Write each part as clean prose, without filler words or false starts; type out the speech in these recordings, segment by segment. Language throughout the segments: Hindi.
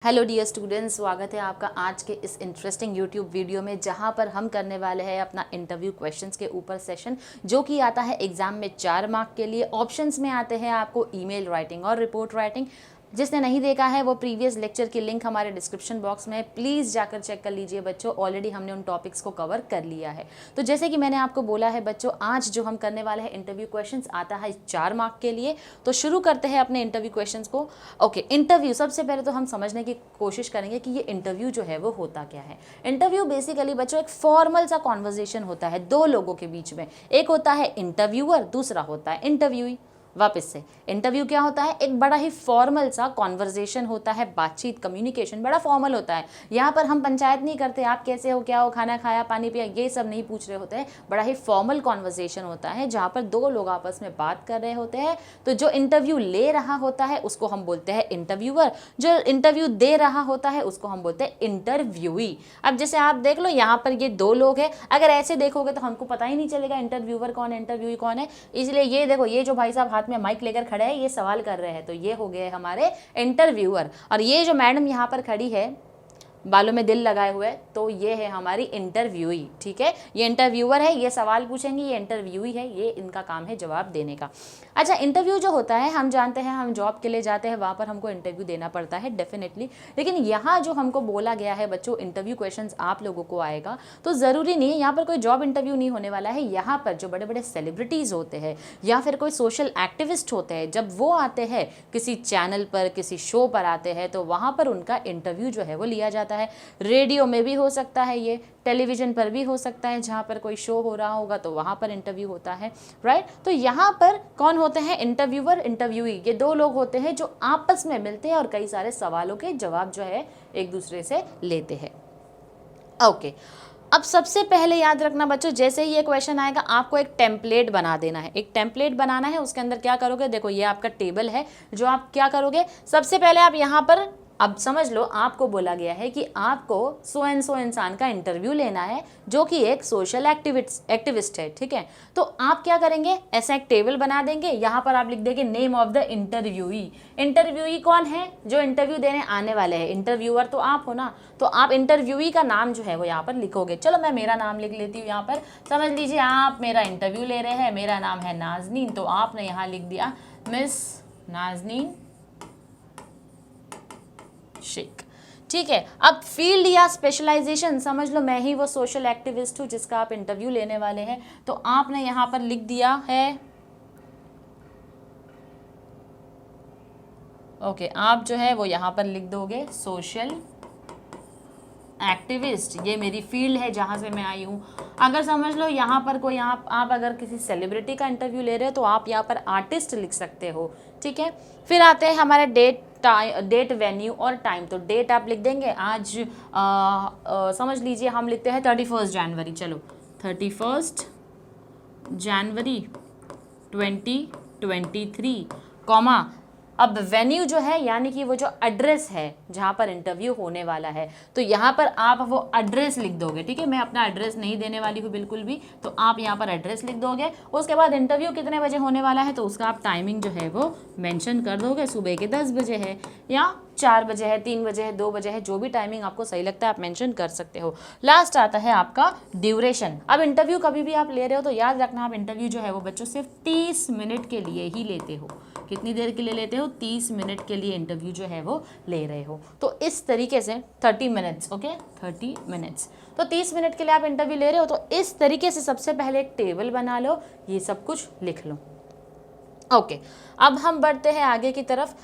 हेलो डियर स्टूडेंट्स, स्वागत है आपका आज के इस इंटरेस्टिंग यूट्यूब वीडियो में, जहां पर हम करने वाले हैं अपना इंटरव्यू क्वेश्चंस के ऊपर सेशन, जो कि आता है एग्जाम में 4 मार्क के लिए। ऑप्शंस में आते हैं आपको ईमेल राइटिंग और रिपोर्ट राइटिंग। जिसने नहीं देखा है वो प्रीवियस लेक्चर की लिंक हमारे डिस्क्रिप्शन बॉक्स में है, प्लीज़ जाकर चेक कर लीजिए बच्चों। ऑलरेडी हमने उन टॉपिक्स को कवर कर लिया है। तो जैसे कि मैंने आपको बोला है बच्चों, आज जो हम करने वाले हैं इंटरव्यू क्वेश्चंस आता है 4 मार्क के लिए। तो शुरू करते हैं अपने इंटरव्यू क्वेश्चंस को। ओके, इंटरव्यू सबसे पहले तो हम समझने की कोशिश करेंगे कि ये इंटरव्यू जो है वो होता क्या है। इंटरव्यू बेसिकली बच्चों एक फॉर्मल सा कॉन्वर्जेशन होता है दो लोगों के बीच में। एक होता है इंटरव्यूअर, दूसरा होता है इंटरव्यूई। वापस से, इंटरव्यू क्या होता है? एक बड़ा ही फॉर्मल सा कॉन्वर्जेशन होता है, बातचीत, कम्युनिकेशन बड़ा फॉर्मल होता है। यहाँ पर हम पंचायत नहीं करते, आप कैसे हो, क्या हो, खाना खाया, पानी पिया, ये सब नहीं पूछ रहे होते हैं। बड़ा ही फॉर्मल कॉन्वर्जेशन होता है जहाँ पर दो लोग आपस में बात कर रहे होते हैं। तो जो इंटरव्यू ले रहा होता है उसको हम बोलते हैं इंटरव्यूअर, जो इंटरव्यू दे रहा होता है उसको हम बोलते हैं इंटरव्यूई। अब जैसे आप देख लो, यहाँ पर ये दो लोग हैं। अगर ऐसे देखोगे तो हमको पता ही नहीं चलेगा इंटरव्यूअर कौन है, इंटरव्यूई कौन है। इसलिए ये देखो, ये जो भाई साहब हाथ में माइक लेकर खड़े हैं, ये सवाल कर रहे हैं, तो ये हो गए हमारे इंटरव्यूअर। और ये जो मैडम यहाँ पर खड़ी है बालों में दिल लगाए हुए, तो ये है हमारी इंटरव्यूई। ठीक है, ये इंटरव्यूअर है, ये सवाल पूछेंगे, ये इंटरव्यूई है, ये इनका काम है जवाब देने का। अच्छा, इंटरव्यू जो होता है, हम जानते हैं हम जॉब के लिए जाते हैं, वहाँ पर हमको इंटरव्यू देना पड़ता है डेफिनेटली। लेकिन यहाँ जो हमको बोला गया है बच्चों, इंटरव्यू क्वेश्चंस आप लोगों को आएगा, तो ज़रूरी नहीं है यहाँ पर कोई जॉब इंटरव्यू नहीं होने वाला है। यहाँ पर जो बड़े बड़े सेलिब्रिटीज़ होते हैं या फिर कोई सोशल एक्टिविस्ट होते हैं, जब वो आते हैं किसी चैनल पर, किसी शो पर आते हैं, तो वहाँ पर उनका इंटरव्यू जो है वो लिया जाता है। रेडियो में भी हो सकता है, ये टेलीविजन पर भी हो सकता है, जहाँ पर कोई शो हो रहा होगा तो वहाँ पर इंटरव्यू होता है, राइट। तो यहाँ पर कौन होते हैं? Interviewer, interviewee. ये दो लोग होते हैं जो आपस में मिलते हैं और कई सारे सवालों के जवाब जो है एक दूसरे से लेते हैं। ओके, अब सबसे पहले याद रखना बच्चों, जैसे ही ये क्वेश्चन आएगा आपको एक टेम्पलेट बना देना है। एक टेम्पलेट बनाना है, उसके अंदर क्या करोगे? देखो, ये आपका टेबल है। जो आप क्या करोगे, सबसे पहले आप यहाँ पर, अब समझ लो, आपको बोला गया है कि आपको सो एंड सो इंसान का इंटरव्यू लेना है जो कि एक सोशल एक्टिविस्ट है। ठीक है, तो आप क्या करेंगे? ऐसा एक टेबल बना देंगे। यहाँ पर आप लिख देंगे name of the interviewee. Interviewee कौन है? जो इंटरव्यू देने आने वाले हैं। इंटरव्यूअर तो आप हो ना, तो आप इंटरव्यूई का नाम जो है वो यहाँ पर लिखोगे। चलो मैं मेरा नाम लिख लेती हूँ। यहाँ पर समझ लीजिए आप मेरा इंटरव्यू ले रहे हैं, मेरा नाम है नाजनीन, तो आपने यहाँ लिख दिया मिस नाजनीन शेख। ठीक है, अब फील्ड या स्पेशलाइजेशन समझ लो, मैं ही वो सोशल एक्टिविस्ट हूँ जिसका आप इंटरव्यू लेने वाले हैं, तो आपने यहाँ पर लिख दिया है, ओके, आप जो है वो यहाँ पर लिख दोगे सोशल एक्टिविस्ट। ये मेरी फील्ड है जहाँ से मैं आई हूँ। अगर समझ लो यहाँ पर कोई आप अगर किसी सेलिब्रिटी का इंटरव्यू ले रहे हो तो आप यहाँ पर आर्टिस्ट लिख सकते हो। ठीक है, फिर आते हैं हमारे डेट, वेन्यू और टाइम। तो डेट आप लिख देंगे, आज समझ लीजिए हम लिखते हैं 31 जनवरी। चलो 31 जनवरी 2023, कॉमा। अब वेन्यू जो है यानी कि वो जो एड्रेस है जहाँ पर इंटरव्यू होने वाला है, तो यहाँ पर आप वो एड्रेस लिख दोगे। ठीक है, मैं अपना एड्रेस नहीं देने वाली हूँ बिल्कुल भी, तो आप यहाँ पर एड्रेस लिख दोगे। उसके बाद इंटरव्यू कितने बजे होने वाला है तो उसका आप टाइमिंग जो है वो मेंशन कर दोगे। सुबह के 10 बजे है या 4 बजे है, 3 बजे है, 2 बजे है, जो भी टाइमिंग आपको सही लगता है आप मेंशन कर सकते हो। लास्ट आता है आपका ड्यूरेशन। अब इंटरव्यू कभी भी आप ले रहे हो तो याद रखना, आप इंटरव्यू जो है वो बच्चों सिर्फ 30 मिनट के लिए ही लेते हो। कितनी देर के लिए लेते हो? 30 मिनट के लिए इंटरव्यू जो है वो ले रहे हो। तो इस तरीके से 30 मिनट्स, ओके, 30 मिनट्स, तो 30 मिनट के लिए आप इंटरव्यू ले रहे हो। तो इस तरीके से सबसे पहले एक टेबल बना लो, ये सब कुछ लिख लो। ओके, अब हम बढ़ते हैं आगे की तरफ।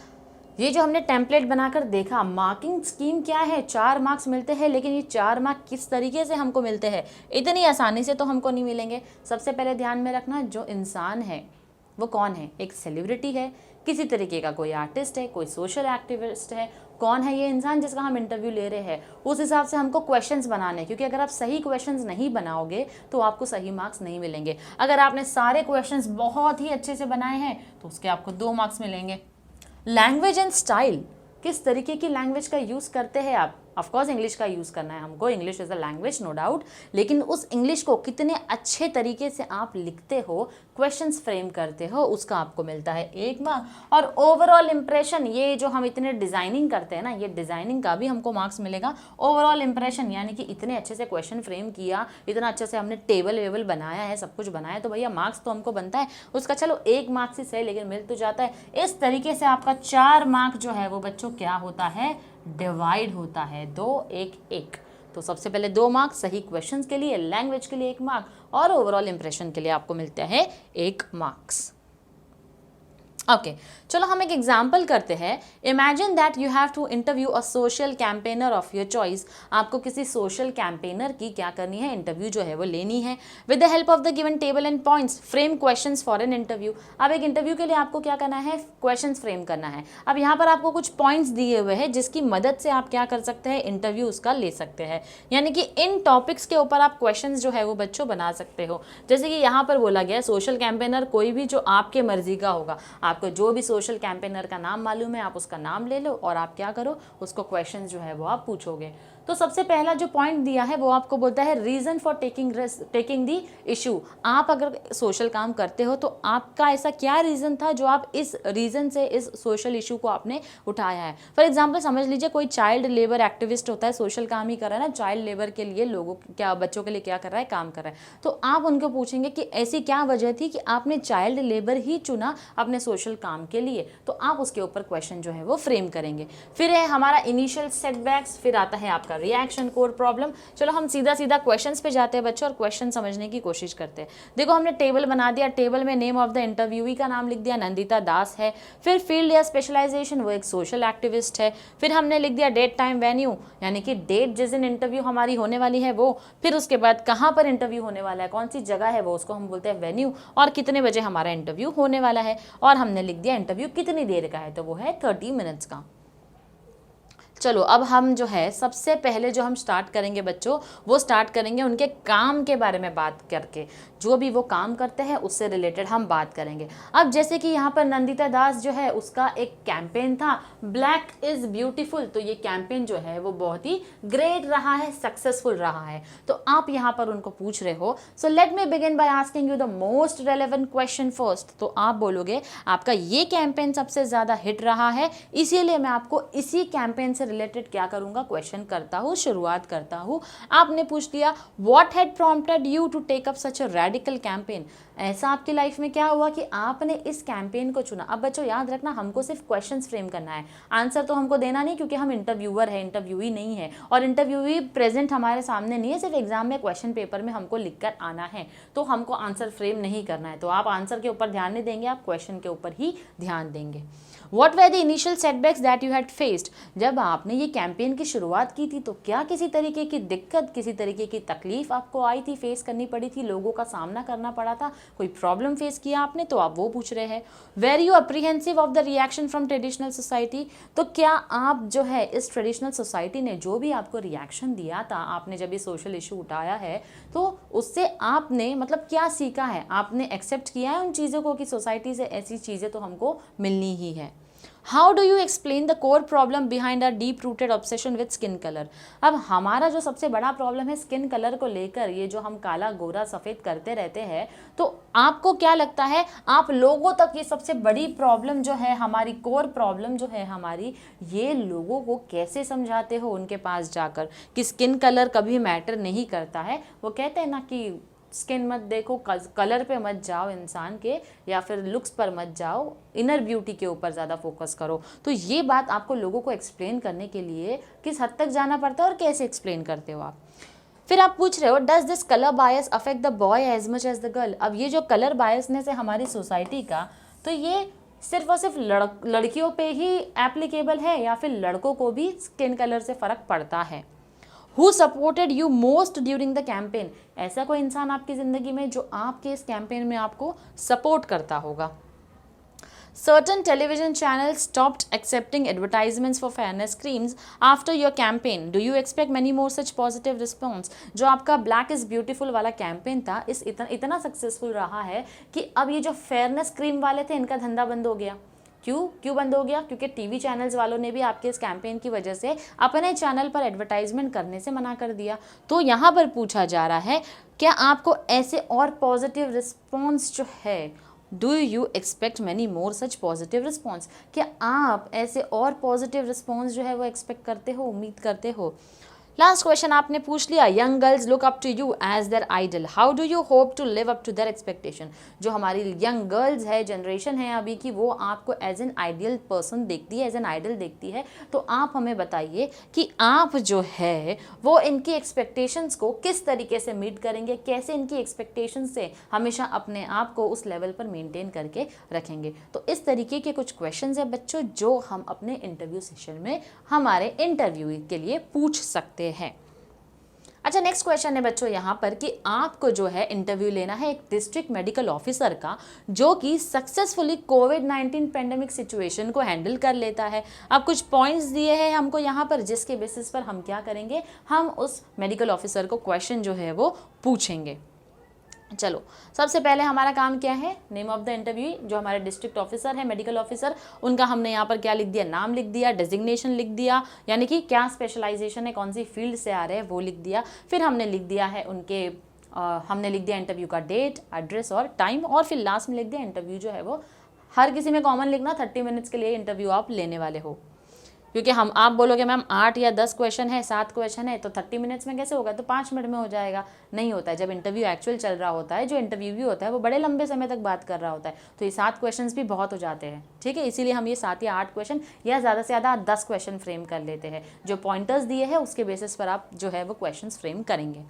ये जो हमने टेम्पलेट बनाकर देखा, मार्किंग स्कीम क्या है? 4 मार्क्स मिलते हैं, लेकिन ये 4 मार्क किस तरीके से हमको मिलते हैं? इतनी आसानी से तो हमको नहीं मिलेंगे। सबसे पहले ध्यान में रखना, जो इंसान है वो कौन है? एक सेलिब्रिटी है, किसी तरीके का कोई आर्टिस्ट है, कोई सोशल एक्टिविस्ट है। कौन है ये इंसान जिसका हम इंटरव्यू ले रहे हैं? उस हिसाब से हमको क्वेश्चंस बनाने हैं, क्योंकि अगर आप सही क्वेश्चंस नहीं बनाओगे तो आपको सही मार्क्स नहीं मिलेंगे। अगर आपने सारे क्वेश्चंस बहुत ही अच्छे से बनाए हैं तो उसके आपको 2 मार्क्स मिलेंगे। लैंग्वेज एंड स्टाइल, किस तरीके की लैंग्वेज का यूज़ करते हैं आप? ऑफ कोर्स इंग्लिश का यूज़ करना है हमको, English is a language no doubt, लेकिन उस इंग्लिश को कितने अच्छे तरीके से आप लिखते हो, क्वेश्चंस फ्रेम करते हो, उसका आपको मिलता है 1 मार्क। और ओवरऑल इंप्रेशन, ये जो हम इतने डिज़ाइनिंग करते हैं ना, ये डिज़ाइनिंग का भी हमको मार्क्स मिलेगा। ओवरऑल इंप्रेशन यानी कि इतने अच्छे से क्वेश्चन फ्रेम किया, इतना अच्छे से हमने टेबल वेबल बनाया है, सब कुछ बनाया, तो भैया मार्क्स तो हमको बनता है उसका। चलो 1 मार्क्स ही सही, लेकिन मिल तो जाता है। इस तरीके से आपका 4 मार्क जो है वो बच्चों क्या होता है, डिवाइड होता है, 2 1 1। तो सबसे पहले 2 मार्क सही क्वेश्चंस के लिए, लैंग्वेज के लिए 1 मार्क और ओवरऑल इंप्रेशन के लिए आपको मिलते हैं 1 मार्क्स। ओके चलो हम एक एग्जाम्पल करते हैं। Imagine that you have to interview a social campaigner of your choice. आपको किसी सोशल कैंपेनर की क्या करनी है, इंटरव्यू जो है वो लेनी है। With the help of the given table and points frame questions for an interview. अब एक इंटरव्यू के लिए आपको क्या करना है, क्वेश्चंस फ्रेम करना है। अब यहाँ पर आपको कुछ पॉइंट्स दिए हुए हैं जिसकी मदद से आप क्या कर सकते हैं, इंटरव्यू उसका ले सकते हैं। यानी कि इन टॉपिक्स के ऊपर आप क्वेश्चंस जो है वो बच्चों बना सकते हो। जैसे कि यहाँ पर बोला गया है सोशल कैंपेनर कोई भी जो आपके मर्जी का होगा, आपको जो भी सोशल कैंपेनर का नाम मालूम है आप उसका नाम ले लो और आप क्या करो, उसको क्वेश्चन जो है वो आप पूछोगे। तो सबसे पहला जो पॉइंट दिया है वो आपको बोलता है reason for taking the issue. आप अगर सोशल काम करते हो तो आपका ऐसा क्या रीजन था जो आप इस रीजन से इस सोशल इशू को आपने उठाया है। फॉर एग्जांपल समझ लीजिए कोई चाइल्ड लेबर एक्टिविस्ट होता है, सोशल काम ही कर रहा है ना, चाइल्ड लेबर के लिए लोगों क्या बच्चों के लिए क्या कर रहा है, काम कर रहा है। तो आप उनको पूछेंगे कि ऐसी क्या वजह थी कि आपने चाइल्ड लेबर ही चुना अपने सोशल काम के लिए, तो आप उसके ऊपर क्वेश्चन जो है वो फ्रेम करेंगे। फिर है हमारा इनिशियल सेटबैक्स, फिर आता है आपका रिएक्शन कोर प्रॉब्लम। चलो हम सीधा सीधा क्वेश्चंस पे जाते हैं बच्चों और क्वेश्चन समझने की कोशिश करते हैं। देखो हमने टेबल बना दिया, टेबल में नेम ऑफ द इंटरव्यूई का नाम लिख दिया, नंदिता दास है। फिर फील्ड या स्पेशलाइजेशन, वो एक सोशल एक्टिविस्ट है। फिर हमने लिख दिया डेट टाइम वेन्यू, यानी कि डेट जिस दिन इंटरव्यू हमारी होने वाली है वो। फिर उसके बाद कहाँ पर इंटरव्यू होने वाला है, कौन सी जगह है वो, उसको हम बोलते हैं वेन्यू। और कितने बजे हमारा इंटरव्यू होने वाला है, और हमने लिख दिया इंटरव्यू कितनी देर का है, तो वो है 30 मिनट्स का। चलो अब हम जो है सबसे पहले जो हम स्टार्ट करेंगे बच्चों, वो स्टार्ट करेंगे उनके काम के बारे में बात करके। जो भी वो काम करते हैं उससे रिलेटेड हम बात करेंगे। अब जैसे कि यहाँ पर नंदिता दास जो है उसका एक कैंपेन था ब्लैक इज ब्यूटीफुल, तो ये कैंपेन जो है वो बहुत ही ग्रेट रहा है, सक्सेसफुल रहा है। तो आप यहाँ पर उनको पूछ रहे हो, so let me begin by asking you the most relevant question first. तो आप बोलोगे आपका ये कैंपेन सबसे ज़्यादा हिट रहा है, इसीलिए मैं आपको इसी कैंपेन से रिलेटेड क्या करूंगा, क्वेश्चन करता हूँ, शुरुआत करता हूँ। आपने पूछ लिया what had prompted you to take up such a radical campaign. ऐसा आपकी लाइफ में क्या हुआ कि आपने इस कैंपेन को चुना। अब बच्चों याद रखना हमको सिर्फ क्वेश्चंस फ्रेम करना है, आंसर तो हमको देना नहीं, क्योंकि हम इंटरव्यूअर है, इंटरव्यूई नहीं है, और इंटरव्यूई प्रेजेंट हमारे सामने नहीं है, सिर्फ एग्जाम में क्वेश्चन पेपर में हमको लिखकर आना है। तो हमको आंसर फ्रेम नहीं करना है, तो आप आंसर के ऊपर ध्यान नहीं देंगे, आप क्वेश्चन के ऊपर ही ध्यान देंगे। What were the initial setbacks that you had faced? जब आपने ये कैंपेन की शुरुआत की थी तो क्या किसी तरीके की दिक्कत, किसी तरीके की तकलीफ आपको आई थी, फेस करनी पड़ी थी, लोगों का सामना करना पड़ा था, कोई प्रॉब्लम फेस किया आपने, तो आप वो पूछ रहे हैं। Were you apprehensive of the reaction from traditional society? तो क्या आप जो है इस ट्रेडिशनल सोसाइटी ने जो भी आपको रिएक्शन दिया था, आपने जब ये सोशल इशू उठाया है, तो उससे आपने मतलब क्या सीखा है, आपने एक्सेप्ट किया है उन चीज़ों को कि सोसाइटी से ऐसी चीज़ें तो हमको मिलनी ही है। How do you explain the core problem behind a deep rooted obsession with skin colour. अब हमारा जो सबसे बड़ा प्रॉब्लम है स्किन कलर को लेकर, ये जो हम काला गोरा सफ़ेद करते रहते हैं, तो आपको क्या लगता है आप लोगों तक ये सबसे बड़ी प्रॉब्लम जो है हमारी, कोर प्रॉब्लम जो है हमारी, ये लोगों को कैसे समझाते हो उनके पास जाकर कि स्किन कलर कभी मैटर नहीं करता है। वो कहते हैं ना कि स्किन मत देखो, कलर पे मत जाओ इंसान के, या फिर लुक्स पर मत जाओ, इनर ब्यूटी के ऊपर ज़्यादा फोकस करो। तो ये बात आपको लोगों को एक्सप्लेन करने के लिए किस हद तक जाना पड़ता है और कैसे एक्सप्लेन करते हो आप। फिर आप पूछ रहे हो does this colour bias affect the boy as much as the girl. अब ये जो कलर बायसनेस है हमारी सोसाइटी का, तो ये सिर्फ और सिर्फ लड़कियों पे ही एप्लीकेबल है या फिर लड़कों को भी स्किन कलर से फ़र्क पड़ता है। Who supported you most during the campaign? ऐसा कोई इंसान आपकी ज़िंदगी में जो आपके इस कैंपेन में आपको सपोर्ट करता होगा। Certain television channels stopped accepting advertisements for fairness creams after your campaign. Do you expect many more such positive response? जो आपका Black is Beautiful वाला कैंपेन था, इतना सक्सेसफुल रहा है कि अब ये जो फेयरनेस क्रीम वाले थे इनका धंधा बंद हो गया। क्यों बंद हो गया? क्योंकि टीवी चैनल्स वालों ने भी आपके इस कैंपेन की वजह से अपने चैनल पर एडवर्टाइजमेंट करने से मना कर दिया। तो यहाँ पर पूछा जा रहा है, क्या आपको ऐसे और पॉजिटिव रिस्पॉन्स जो है, do you expect many more such positive response? क्या आप ऐसे और पॉजिटिव रिस्पॉन्स जो है वो एक्सपेक्ट करते हो, उम्मीद करते हो? लास्ट क्वेश्चन आपने पूछ लिया, young girls look up to you as their idol, how do you hope to live up to their expectation? जो हमारी यंग गर्ल्स है, जनरेशन है अभी की, वो आपको एज एन आइडियल पर्सन देखती है, एज एन आइडल देखती है। तो आप हमें बताइए कि आप जो है वो इनकी एक्सपेक्टेशंस को किस तरीके से मीट करेंगे, कैसे इनकी एक्सपेक्टेशंस से हमेशा अपने आप को उस लेवल पर मेंटेन करके रखेंगे। तो इस तरीके के कुछ क्वेश्चंस है बच्चों जो हम अपने इंटरव्यू सेशन में हमारे इंटरव्यू के लिए पूछ सकते हैं। अच्छा, नेक्स्ट क्वेश्चन है बच्चों यहाँ पर कि आपको जो है इंटरव्यू लेना है एक डिस्ट्रिक्ट मेडिकल ऑफिसर का जो कि सक्सेसफुली कोविड-19 पेंडेमिक सिचुएशन को हैंडल कर लेता है। अब कुछ पॉइंट्स दिए हैं हमको यहाँ पर, जिसके बेसिस पर हम क्या करेंगे, हम उस मेडिकल ऑफिसर को क्वेश्चन जो है वो पूछेंगे। चलो, सबसे पहले हमारा काम क्या है, नेम ऑफ द इंटरव्यू, जो हमारे डिस्ट्रिक्ट ऑफिसर है, मेडिकल ऑफिसर, उनका हमने यहाँ पर क्या लिख दिया, नाम लिख दिया, डेजिग्नेशन लिख दिया, यानी कि क्या स्पेशलाइजेशन है, कौन सी फील्ड से आ रहे हैं वो लिख दिया। फिर हमने लिख दिया है उनके हमने लिख दिया इंटरव्यू का डेट, एड्रेस और टाइम, और फिर लास्ट में लिख दिया इंटरव्यू जो है वो हर किसी में कॉमन लिखना, 30 मिनट्स के लिए इंटरव्यू आप लेने वाले हो। क्योंकि आप बोलोगे मैम 8 या 10 क्वेश्चन है, 7 क्वेश्चन है, तो 30 मिनट्स में कैसे होगा, तो 5 मिनट में हो जाएगा। नहीं होता है, जब इंटरव्यू एक्चुअल चल रहा होता है, जो इंटरव्यू भी होता है वो बड़े लंबे समय तक बात कर रहा होता है, तो ये 7 क्वेश्चन भी बहुत हो जाते हैं। ठीक है, इसीलिए हम ये 7 या 8 क्वेश्चन या ज़्यादा से ज़्यादा 10 क्वेश्चन फ्रेम कर लेते हैं। जो पॉइंटर्स दिए हैं उसके बेसिस पर आप जो है वो क्वेश्चन फ्रेम करेंगे।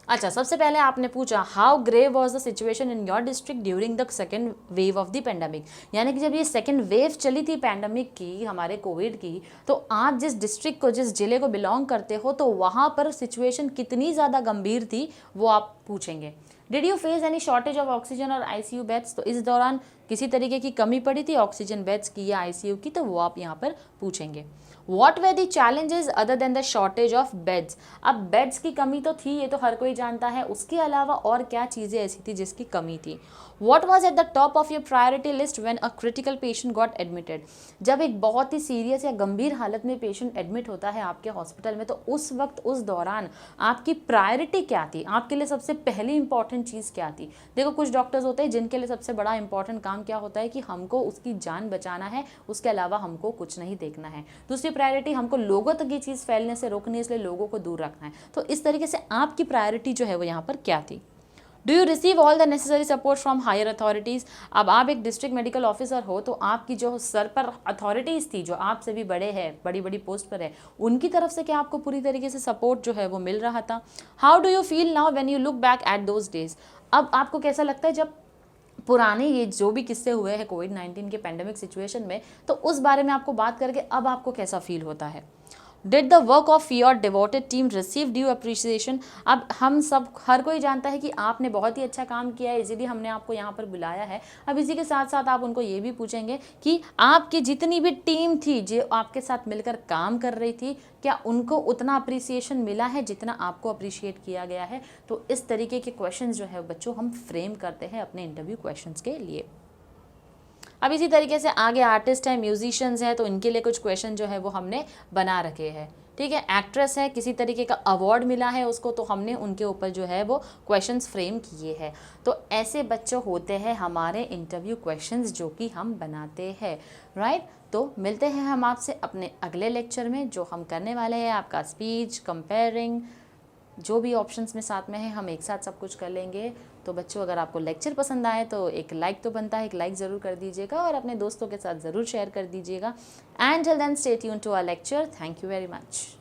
अच्छा, सबसे पहले आपने पूछा how grave was the situation in your district during the second wave of the pandemic, यानी कि जब ये सेकेंड वेव चली थी पेंडेमिक की, हमारे कोविड की, तो आप जिस डिस्ट्रिक्ट को, जिस जिले को बिलोंग करते हो, तो वहाँ पर सिचुएशन कितनी ज़्यादा गंभीर थी वो आप पूछेंगे। Did you face any shortage of oxygen और आईसीयू बेड्स, तो इस दौरान किसी तरीके की कमी पड़ी थी ऑक्सीजन बेड्स की या आईसीयू की, तो वो आप यहाँ पर पूछेंगे। What were the challenges other than the shortage of beds? अब बेड्स की कमी तो थी, ये तो हर कोई जानता है, उसके अलावा और क्या चीज़ें ऐसी थी जिसकी कमी थी। What was at the top of your priority list when a critical patient got admitted? जब एक बहुत ही सीरियस या गंभीर हालत में पेशेंट एडमिट होता है आपके हॉस्पिटल में, तो उस वक्त, उस दौरान आपकी प्रायोरिटी क्या थी, आपके लिए सबसे पहली इंपॉर्टेंट चीज़ क्या थी। देखो, कुछ डॉक्टर्स होते हैं जिनके लिए सबसे बड़ा इंपॉर्टेंट काम क्या होता है कि हमको उसकी जान बचाना है, उसके अलावा हमको कुछ नहीं देखना है। दूसरी प्रायोरिटी, हमको लोगों तक ये चीज़ फैलने से रोकनी है, इसलिए लोगों को दूर रखना है। तो इस तरीके से आपकी प्रायोरिटी जो है वो यहाँ पर क्या थी। Do you receive all the necessary support from higher authorities? अब आप एक डिस्ट्रिक्ट मेडिकल ऑफिसर हो, तो आपकी जो सर पर अथॉरिटीज़ थी, जो आपसे भी बड़े हैं, बड़ी बड़ी पोस्ट पर है, उनकी तरफ से क्या आपको पूरी तरीके से सपोर्ट जो है वो मिल रहा था? How do you feel now when you look back at those days? अब आपको कैसा लगता है जब पुराने ये जो भी किस्से हुए हैं कोविड-19 के पेंडेमिक सिचुएशन में, तो उस बारे में आपको बात करके अब आपको कैसा फील होता है? Did the work of your devoted team receive due appreciation? अब हम सब, हर कोई जानता है कि आपने बहुत ही अच्छा काम किया है, इसीलिए हमने आपको यहाँ पर बुलाया है। अब इसी के साथ साथ आप उनको ये भी पूछेंगे कि आपकी जितनी भी टीम थी जो आपके साथ मिलकर काम कर रही थी, क्या उनको उतना अप्रिसिएशन मिला है जितना आपको अप्रिशिएट किया गया है? तो इस तरीके के क्वेश्चन जो है बच्चों हम फ्रेम करते हैं अपने इंटरव्यू क्वेश्चन के लिए। अब इसी तरीके से आगे आर्टिस्ट है, म्यूजिशियंस हैं, तो इनके लिए कुछ क्वेश्चन जो है वो हमने बना रखे हैं। ठीक है, एक्ट्रेस है, किसी तरीके का अवार्ड मिला है उसको, तो हमने उनके ऊपर जो है वो क्वेश्चंस फ्रेम किए हैं। तो ऐसे बच्चों होते हैं हमारे इंटरव्यू क्वेश्चंस जो कि हम बनाते हैं, राइट। तो मिलते हैं हम आपसे अपने अगले लेक्चर में, जो हम करने वाले हैं आपका स्पीच, कंपेयरिंग, जो भी ऑप्शंस में साथ में है, हम एक साथ सब कुछ कर लेंगे। तो बच्चों, अगर आपको लेक्चर पसंद आए तो एक लाइक तो बनता है, एक लाइक ज़रूर कर दीजिएगा और अपने दोस्तों के साथ ज़रूर शेयर कर दीजिएगा। And till then stay tuned to our lecture. Thank you very much.